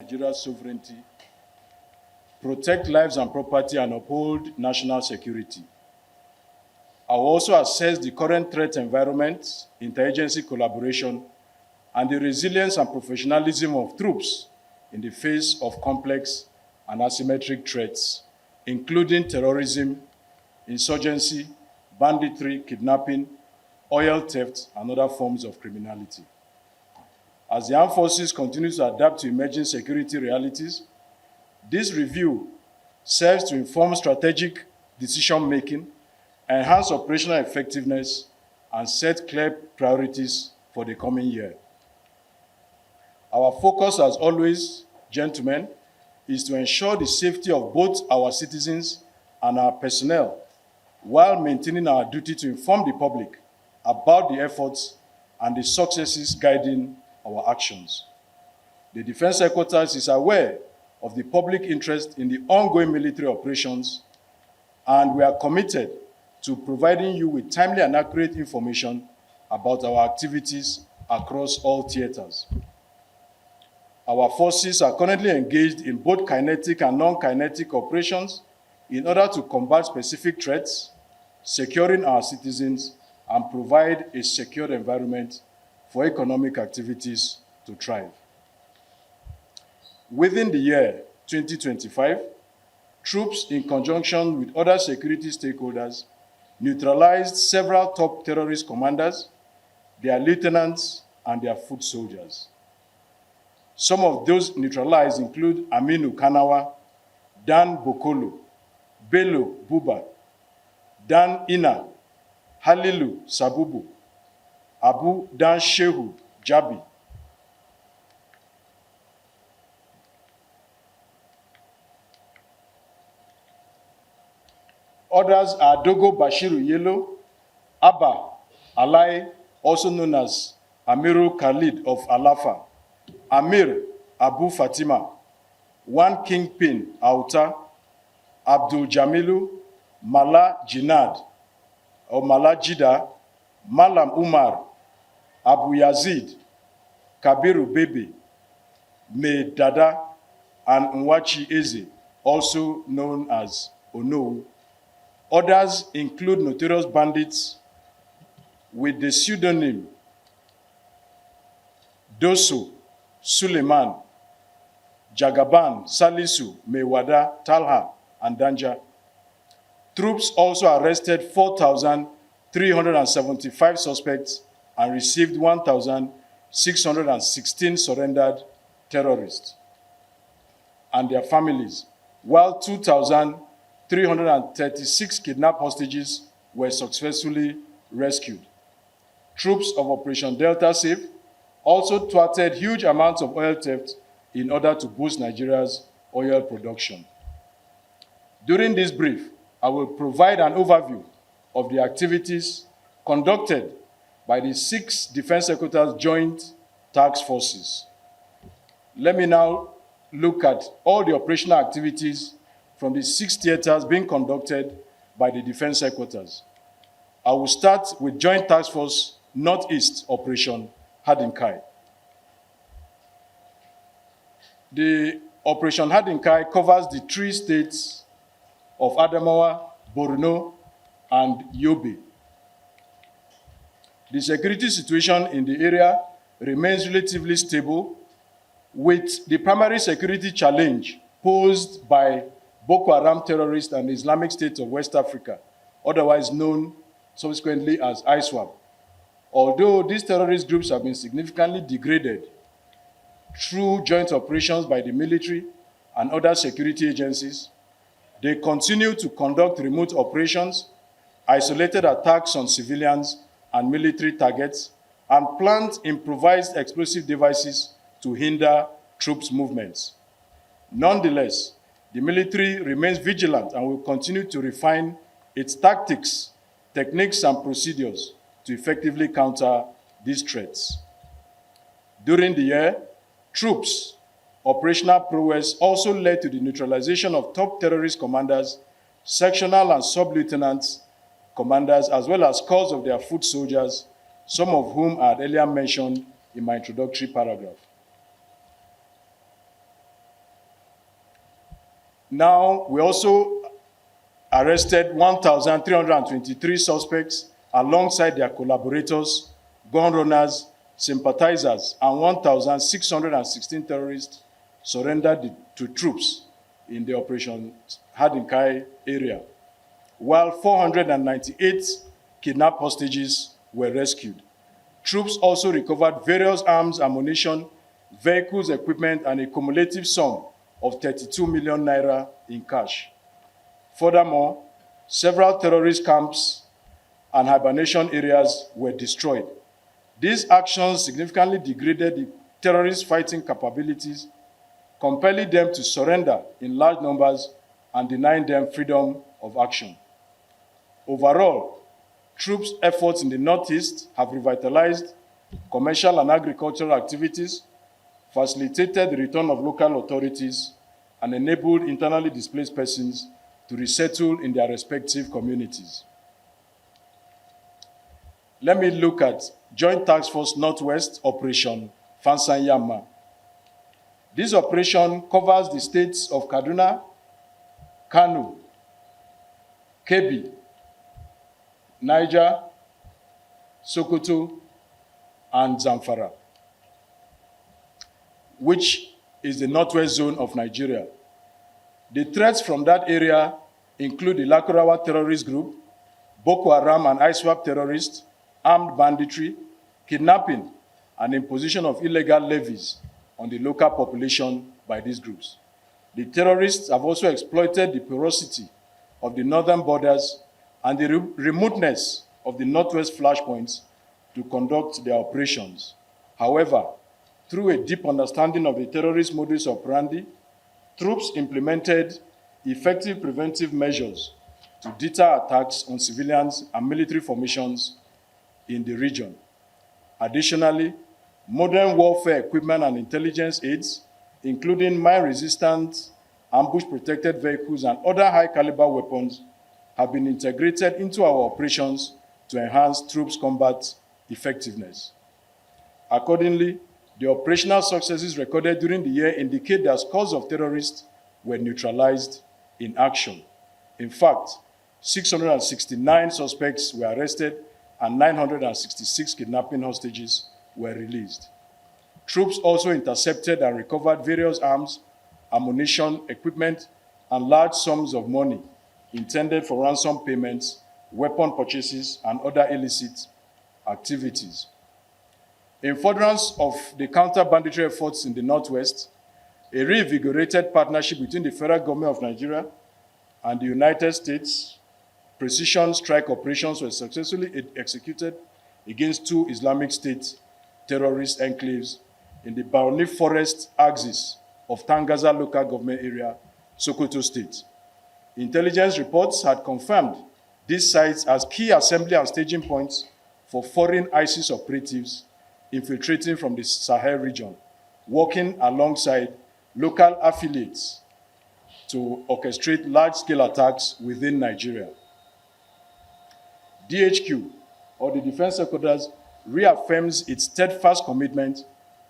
Nigeria's sovereignty, protect lives and property, and uphold national security. I will also assess the current threat environment, interagency collaboration, and the resilience and professionalism of troops in the face of complex and asymmetric threats, including terrorism, insurgency, banditry, kidnapping, oil theft, and other forms of criminality. As the armed forces continue to adapt to emerging security realities, this review serves to inform strategic decision-making, enhance operational effectiveness, and set clear priorities for the coming year. Our focus, as always, gentlemen, is to ensure the safety of both our citizens and our personnel, while maintaining our duty to inform the public about the efforts and the successes guiding our actions. The Defense Headquarters is aware of the public interest in the ongoing military operations, and we are committed to providing you with timely and accurate information about our activities across all theaters. Our forces are currently engaged in both kinetic and non-kinetic operations in order to combat specific threats, securing our citizens, and provide a secure environment for economic activities to thrive. Within the year 2025, troops, in conjunction with other security stakeholders, neutralized several top terrorist commanders, their lieutenants, and their foot soldiers. Some of those neutralized include Aminu Kanawa, Dan Bokolo, Bello Buba, Dan Ina, Halilu Sabubu, Abu Dan Shehu Jabi. Others are Dogo Bashiru Yelo, Abba Alai, also known as Amiru Khalid of Alafa, Amir Abu Fatima, One Kingpin Auta, Abdul Jamilu, Mala Jinad, or Mala Jida, Malam Umar, Abu Yazid, Kabiru Bebe, Me Dada, and Nwachi Eze, also known as Onowu. Others include notorious bandits with the pseudonym Doso, Suleiman, Jagaban, Salisu, Mewada, Talha, and Danja. Troops also arrested 4,375 suspects and received 1,616 surrendered terrorists and their families, while 2,336 kidnapped hostages were successfully rescued. Troops of Operation Delta Safe also thwarted huge amounts of oil theft in order to boost Nigeria's oil production. During this brief, I will provide an overview of the activities conducted by the 6 Defense Headquarters Joint Task Forces. Let me now look at all the operational activities from the 6 theaters being conducted by the Defense Headquarters. I will start with Joint Task Force Northeast Operation Hadinkai. The Operation Hadinkai covers the 3 states of Adamawa, Borno, and Yobe. The security situation in the area remains relatively stable, with the primary security challenge posed by Boko Haram terrorists and the Islamic State of West Africa, otherwise known subsequently as ISWAP. Although these terrorist groups have been significantly degraded through joint operations by the military and other security agencies, they continue to conduct remote operations, isolated attacks on civilians and military targets, and plant improvised explosive devices to hinder troops' movements. Nonetheless, the military remains vigilant and will continue to refine its tactics, techniques, and procedures to effectively counter these threats. During the year, troops' operational prowess also led to the neutralization of top terrorist commanders, sectional and sub-lieutenant commanders, as well as scores of their foot soldiers, some of whom I had earlier mentioned in my introductory paragraph. Now, we also arrested 1,323 suspects alongside their collaborators, gun runners, sympathizers, and 1,616 terrorists surrendered to troops in the Operation Hadinkai area, while 498 kidnapped hostages were rescued. Troops also recovered various arms, ammunition, vehicles, equipment, and a cumulative sum of 32 million naira in cash. Furthermore, several terrorist camps and hibernation areas were destroyed. These actions significantly degraded the terrorist fighting capabilities, compelling them to surrender in large numbers and denying them freedom of action. Overall, troops' efforts in the Northeast have revitalized commercial and agricultural activities, facilitated the return of local authorities, and enabled internally displaced persons to resettle in their respective communities. Let me look at Joint Task Force Northwest Operation Fansanyama. This operation covers the states of Kaduna, Kano, Kebbi, Niger, Sokoto, and Zamfara, which is the northwest zone of Nigeria. The threats from that area include the Lakurawa terrorist group, Boko Haram and ISWAP terrorists, armed banditry, kidnapping, and imposition of illegal levies on the local population by these groups. The terrorists have also exploited the porosity of the northern borders and the remoteness of the northwest flashpoints to conduct their operations. However, through a deep understanding of the terrorist modus operandi, troops implemented effective preventive measures to deter attacks on civilians and military formations in the region. Additionally, modern warfare equipment and intelligence aids, including mine-resistant, ambush-protected vehicles and other high-caliber weapons, have been integrated into our operations to enhance troops' combat effectiveness. Accordingly, the operational successes recorded during the year indicate that scores of terrorists were neutralized in action. In fact, 669 suspects were arrested and 966 kidnapping hostages were released. Troops also intercepted and recovered various arms, ammunition, equipment, and large sums of money intended for ransom payments, weapon purchases, and other illicit activities. In furtherance of the counter-banditry efforts in the Northwest, a reinvigorated partnership between the federal government of Nigeria and the United States precision strike operations were successfully executed against two Islamic State terrorist enclaves in the Baoni Forest axis of Tangaza local government area, Sokoto State. Intelligence reports had confirmed these sites as key assembly and staging points for foreign ISIS operatives infiltrating from the Sahel region, working alongside local affiliates to orchestrate large-scale attacks within Nigeria. DHQ, or the Defense Headquarters, reaffirms its steadfast commitment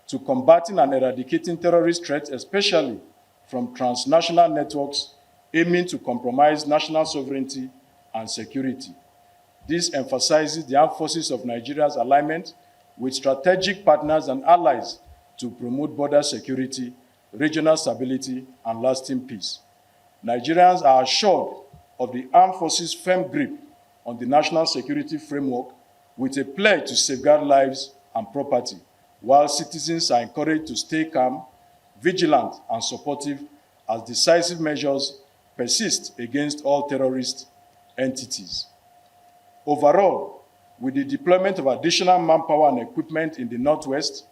to combating and eradicating terrorist threats, especially from transnational networks aiming to compromise national sovereignty and security. This emphasizes the armed forces of Nigeria's alignment with strategic partners and allies to promote border security, regional stability, and lasting peace. Nigerians are assured of the armed forces' firm grip on the national security framework with a pledge to safeguard lives and property, while citizens are encouraged to stay calm, vigilant, and supportive as decisive measures persist against all terrorist entities. Overall, with the deployment of additional manpower and equipment in the Northwest,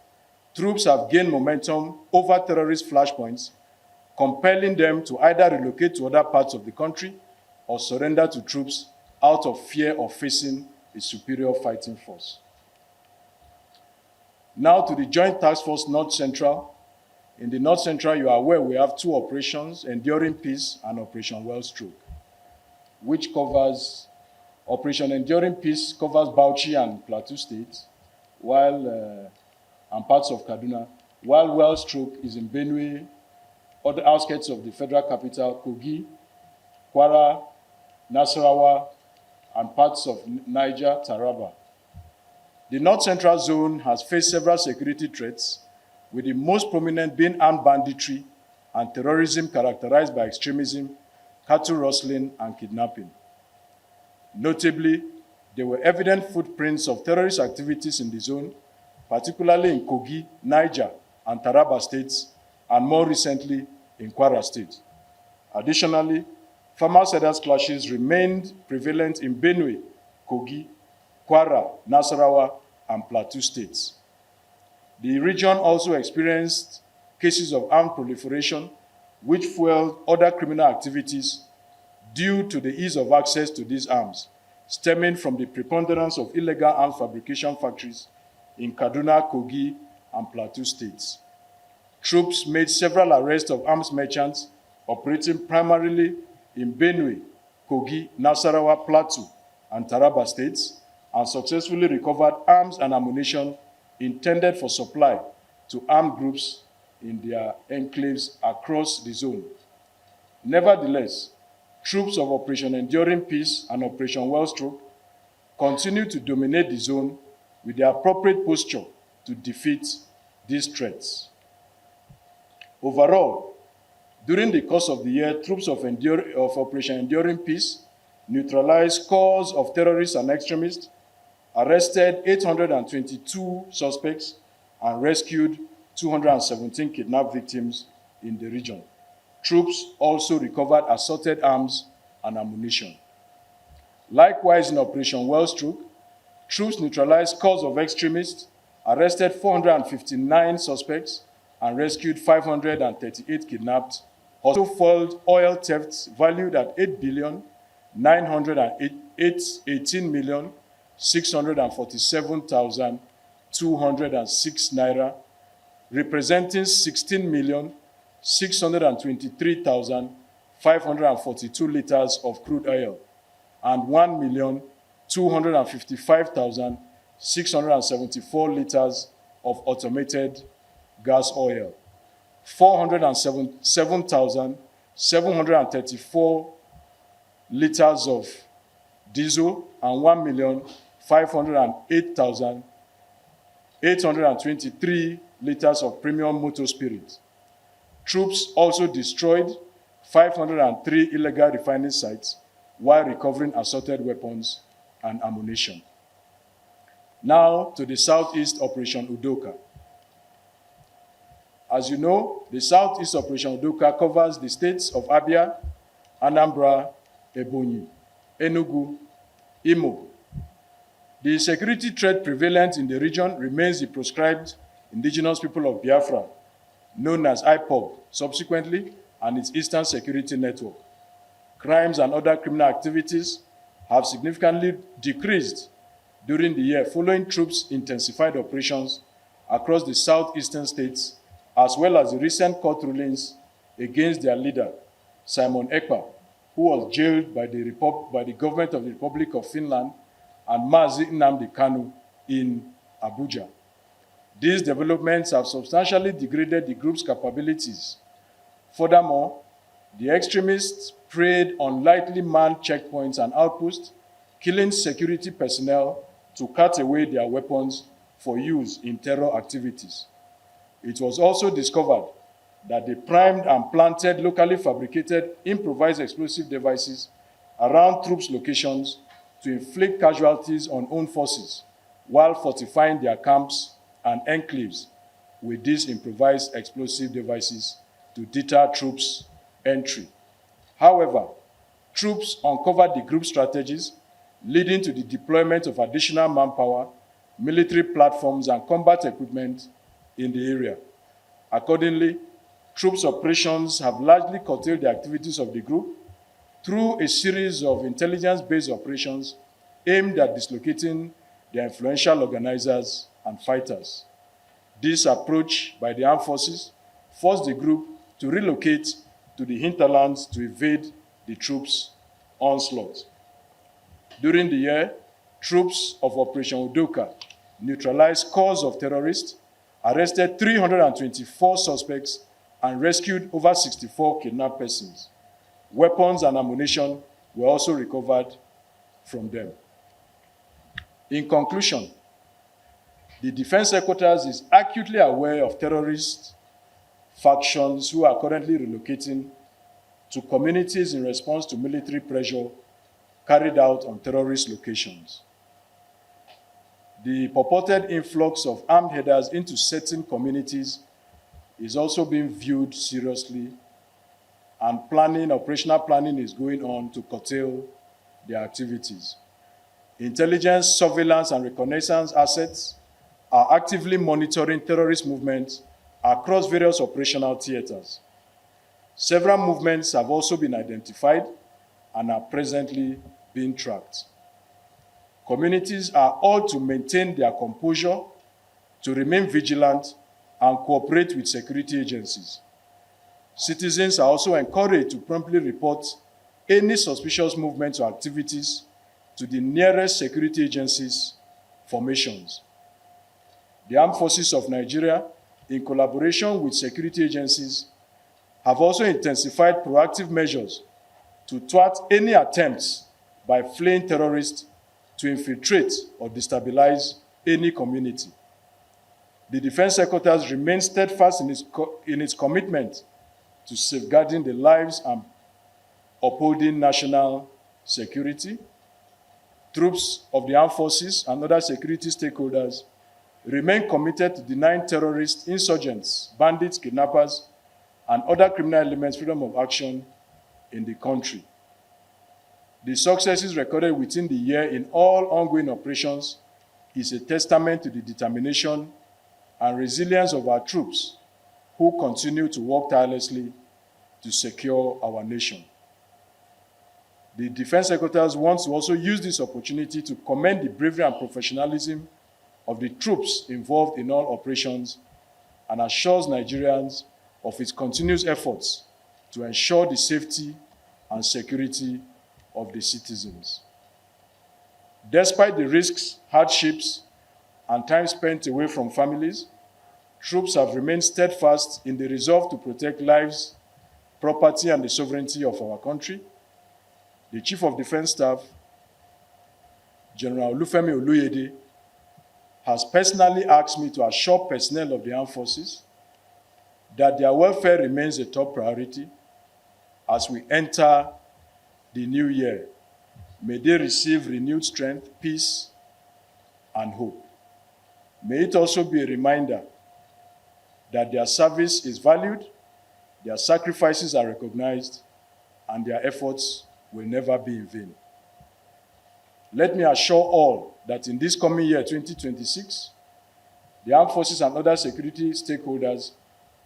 troops have gained momentum over terrorist flashpoints, compelling them to either relocate to other parts of the country or surrender to troops out of fear of facing a superior fighting force. Now to the Joint Task Force North Central. In the North Central, you are aware we have two operations, Enduring Peace and Operation Wellstroke, which covers, Operation Enduring Peace covers Bauchi and Plateau states, and parts of Kaduna, while Wellstroke is in Benue, other outskirts of the federal capital, Kogi, Kwara, Nasarawa, and parts of Niger, Taraba. The North Central Zone has faced several security threats, with the most prominent being armed banditry and terrorism characterized by extremism, cattle rustling, and kidnapping. Notably, there were evident footprints of terrorist activities in the zone, particularly in Kogi, Niger, and Taraba states, and more recently in Kwara State. Additionally, farmer-settlers clashes remained prevalent in Benue, Kogi, Kwara, Nasarawa, and Plateau states. The region also experienced cases of armed proliferation, which fueled other criminal activities due to the ease of access to these arms, stemming from the preponderance of illegal arms fabrication factories in Kaduna, Kogi, and Plateau states. Troops made several arrests of arms merchants operating primarily in Benue, Kogi, Nasarawa, Plateau, and Taraba states, and successfully recovered arms and ammunition intended for supply to armed groups in their enclaves across the zone. Nevertheless, troops of Operation Enduring Peace and Operation Wellstroke continue to dominate the zone with the appropriate posture to defeat these threats. Overall, during the course of the year, troops of Operation Enduring Peace neutralized scores of terrorists and extremists, arrested 822 suspects, and rescued 217 kidnapped victims in the region. Troops also recovered assorted arms and ammunition. Likewise, in Operation Wellstroke, troops neutralized scores of extremists, arrested 459 suspects, and rescued 538 kidnapped. Also foiled oil thefts valued at 8,918,647,206 naira, representing 16,623,542 liters of crude oil and 1,255,674 liters of automated gas oil, 407,734 liters of diesel, and 1,508,823 liters of premium motor spirit. Troops also destroyed 503 illegal refining sites while recovering assorted weapons and ammunition. Now to the Southeast Operation Udoka. As you know, the Southeast Operation Udoka covers the states of Abia, Anambra, Ebonyi, Enugu, Imo. The security threat prevalent in the region remains the proscribed indigenous people of Biafra, known as IPOB, subsequently, and its Eastern Security Network. Crimes and other criminal activities have significantly decreased during the year following troops' intensified operations across the southeastern states, as well as the recent court rulings against their leader, Simon Ekpa, who was jailed by the government of the Republic of Finland, and Mazi Nnamdi Kanu in Abuja. These developments have substantially degraded the group's capabilities. Furthermore, the extremists preyed on lightly manned checkpoints and outposts, killing security personnel to cut away their weapons for use in terror activities. It was also discovered that they primed and planted locally fabricated improvised explosive devices around troops' locations to inflict casualties on own forces while fortifying their camps and enclaves with these improvised explosive devices to deter troops' entry. However, troops uncovered the group's strategies, leading to the deployment of additional manpower, military platforms, and combat equipment in the area. Accordingly, troops' operations have largely curtailed the activities of the group through a series of intelligence-based operations aimed at dislocating their influential organizers and fighters. This approach by the armed forces forced the group to relocate to the hinterlands to evade the troops' onslaught. During the year, troops of Operation Udoka neutralized scores of terrorists, arrested 324 suspects, and rescued over 64 kidnapped persons. Weapons and ammunition were also recovered from them. In conclusion, the Defense Headquarters is acutely aware of terrorist factions who are currently relocating to communities in response to military pressure carried out on terrorist locations. The purported influx of armed headers into certain communities is also being viewed seriously, and operational planning is going on to curtail their activities. Intelligence, surveillance, and reconnaissance assets are actively monitoring terrorist movements across various operational theaters. Several movements have also been identified and are presently being tracked. Communities are all to maintain their composure, to remain vigilant, and cooperate with security agencies. Citizens are also encouraged to promptly report any suspicious movements or activities to the nearest security agencies' formations. The Armed Forces of Nigeria, in collaboration with security agencies, have also intensified proactive measures to thwart any attempts by fleeing terrorists to infiltrate or destabilize any community. The Defense Headquarters remains steadfast in its commitment to safeguarding the lives and upholding national security. Troops of the armed forces and other security stakeholders remain committed to denying terrorists, insurgents, bandits, kidnappers, and other criminal elements freedom of action in the country. The successes recorded within the year in all ongoing operations is a testament to the determination and resilience of our troops who continue to work tirelessly to secure our nation. The Defense Headquarters wants to also use this opportunity to commend the bravery and professionalism of the troops involved in all operations and assures Nigerians of its continuous efforts to ensure the safety and security of the citizens. Despite the risks, hardships, and time spent away from families, troops have remained steadfast in the resolve to protect lives, property, and the sovereignty of our country. The Chief of Defense Staff, General Olufemi Oluyede, has personally asked me to assure personnel of the armed forces that their welfare remains a top priority as we enter the new year. May they receive renewed strength, peace, and hope. May it also be a reminder that their service is valued, their sacrifices are recognized, and their efforts will never be in vain. Let me assure all that in this coming year, 2026, the armed forces and other security stakeholders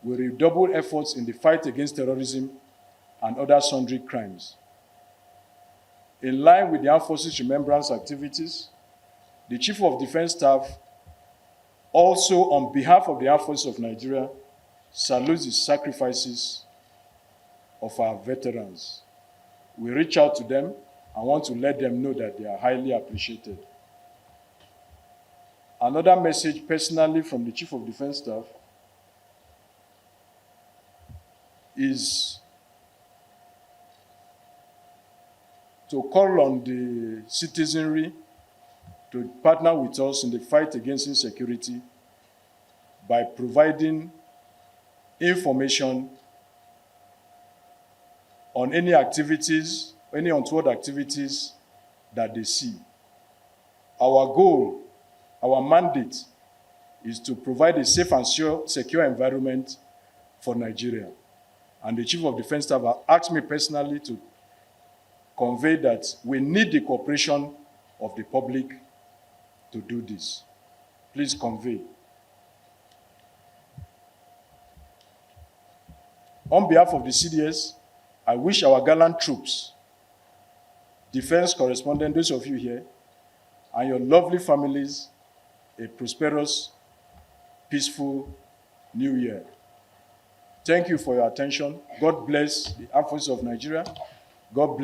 will redouble efforts in the fight against terrorism and other sundry crimes. In line with the Armed Forces Remembrance activities, the Chief of Defense Staff also, on behalf of the Armed Forces of Nigeria, salutes the sacrifices of our veterans. We reach out to them and want to let them know that they are highly appreciated. Another message personally from the Chief of Defense Staff is to call on the citizenry to partner with us in the fight against insecurity by providing information on any activities, any untoward activities that they see. Our goal, our mandate, is to provide a safe and secure environment for Nigeria. And the Chief of Defense Staff asked me personally to convey that we need the cooperation of the public to do this. Please convey. On behalf of the CDS, I wish our gallant troops, defense correspondents, those of you here, and your lovely families, a prosperous, peaceful new year. Thank you for your attention. God bless the Armed Forces of Nigeria. God bless